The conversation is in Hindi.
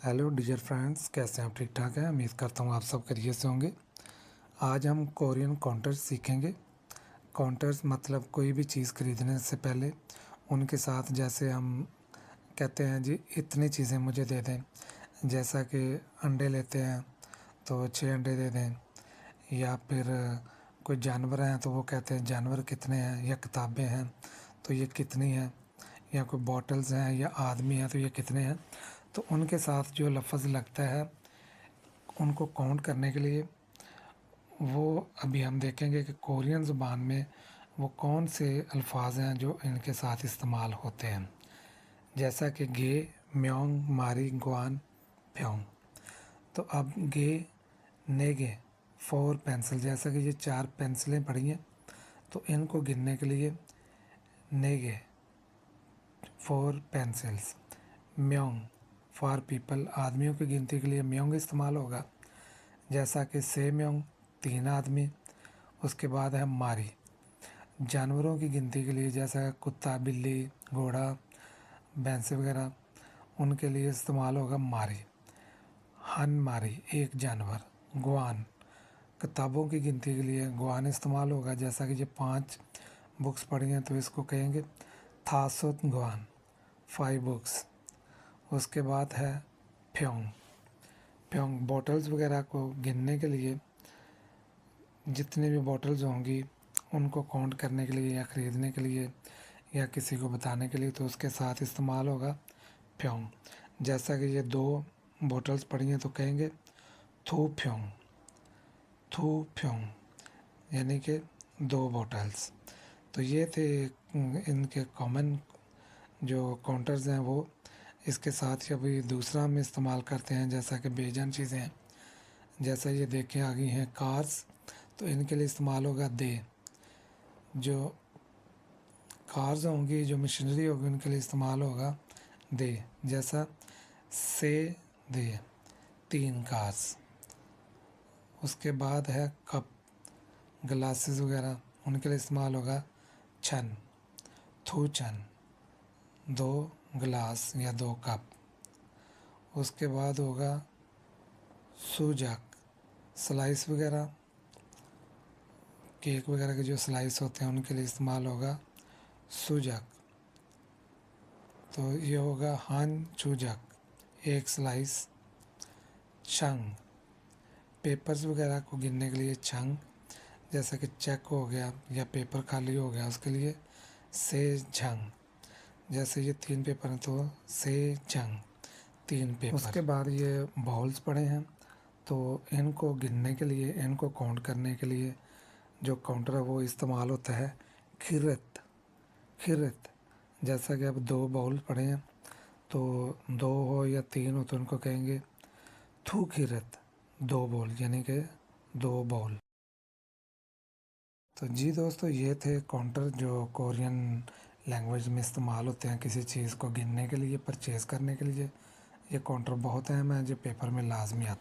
हेलो डियर फ्रेंड्स, कैसे हैं आप? ठीक ठाक हैं? उम्मीद करता हूँ आप सब खैरियत से होंगे। आज हम कोरियन काउंटर्स सीखेंगे। काउंटर्स मतलब कोई भी चीज़ खरीदने से पहले उनके साथ जैसे हम कहते हैं जी इतनी चीज़ें मुझे दे दें, जैसा कि अंडे लेते हैं तो 6 अंडे दे दें, या फिर कोई जानवर हैं तो वो कहते हैं जानवर कितने हैं, या किताबें हैं तो ये कितनी हैं, या कोई बॉटल्स हैं या आदमी हैं तो ये कितने हैं। तो उनके साथ जो लफ्ज़ लगता है उनको काउंट करने के लिए, वो अभी हम देखेंगे कि कोरियन ज़ुबान में वो कौन से अल्फाज हैं जो इनके साथ इस्तेमाल होते हैं। जैसा कि गे, म्योंग, मारी, गुआन, प्योंग। तो अब गे, नेगे, 4 पेंसिल, जैसा कि ये 4 पेंसिलें पड़ी हैं तो इनको गिनने के लिए नेगे, 4 पेंसिल्स। म्योंग, फॉर पीपल, आदमियों की गिनती के लिए म्योंग इस्तेमाल होगा, जैसा कि से म्योंग, 3 आदमी। उसके बाद है मारी, जानवरों की गिनती के लिए, जैसा कुत्ता, बिल्ली, घोड़ा, भैंसे वगैरह, उनके लिए इस्तेमाल होगा मारी। हन मारी, एक जानवर। गुआन, किताबों की गिनती के लिए गुआन इस्तेमाल होगा, जैसा कि ये 5 बुक्स पढ़ी हैं तो इसको कहेंगे थासुत गुआन, 5 बुक्स। उसके बाद है फ्योंग। फ्योंग बॉटल्स वगैरह को गिनने के लिए, जितनी भी बॉटल्स होंगी उनको काउंट करने के लिए या ख़रीदने के लिए या किसी को बताने के लिए, तो उसके साथ इस्तेमाल होगा फ्योंग। जैसा कि ये 2 बॉटल्स पड़ी हैं तो कहेंगे थू फ्योंग, थू फ्योंग, यानी कि 2 बॉटल्स। तो ये थे इनके कॉमन जो काउंटर्स हैं वो। इसके साथ ही अभी दूसरा हम इस्तेमाल करते हैं, जैसा कि बेजान चीज़ें हैं, जैसा ये देखें आ गई हैं कार्स, तो इनके लिए इस्तेमाल होगा दे। जो कार्स होंगी, जो मशीनरी होगी, उनके लिए इस्तेमाल होगा दे, जैसा से दे, 3 कार्स। उसके बाद है कप, ग्लासेस वगैरह, उनके लिए इस्तेमाल होगा छन, थू छन, 2 ग्लास या 2 कप। उसके बाद होगा सूजक, स्लाइस वगैरह, केक वगैरह के जो स्लाइस होते हैं उनके लिए इस्तेमाल होगा सूजक। तो ये होगा हान चूजक, 1 स्लाइस। छंग, पेपर्स वगैरह को गिनने के लिए छंग, जैसा कि चेक हो गया या पेपर खाली हो गया उसके लिए से झंग। जैसे ये 3 पेपर हैं तो से झंग, 3 पेपर। उसके बाद ये बाउल्स पड़े हैं, तो इनको गिनने के लिए, इनको काउंट करने के लिए जो काउंटर है वो इस्तेमाल होता है खिरत, खिरत। जैसा कि अब 2 बाउल पड़े हैं तो 2 हो या 3 हो तो उनको कहेंगे थू खिरत, 2 बाउल, यानी कि 2 बाउल। तो जी दोस्तों, ये थे काउंटर जो कोरियन लैंग्वेज में इस्तेमाल होते हैं किसी चीज़ को गिनने के लिए, परचेज़ करने के लिए। ये काउंटर बहुत अहम है जो पेपर में लाजमी आता है।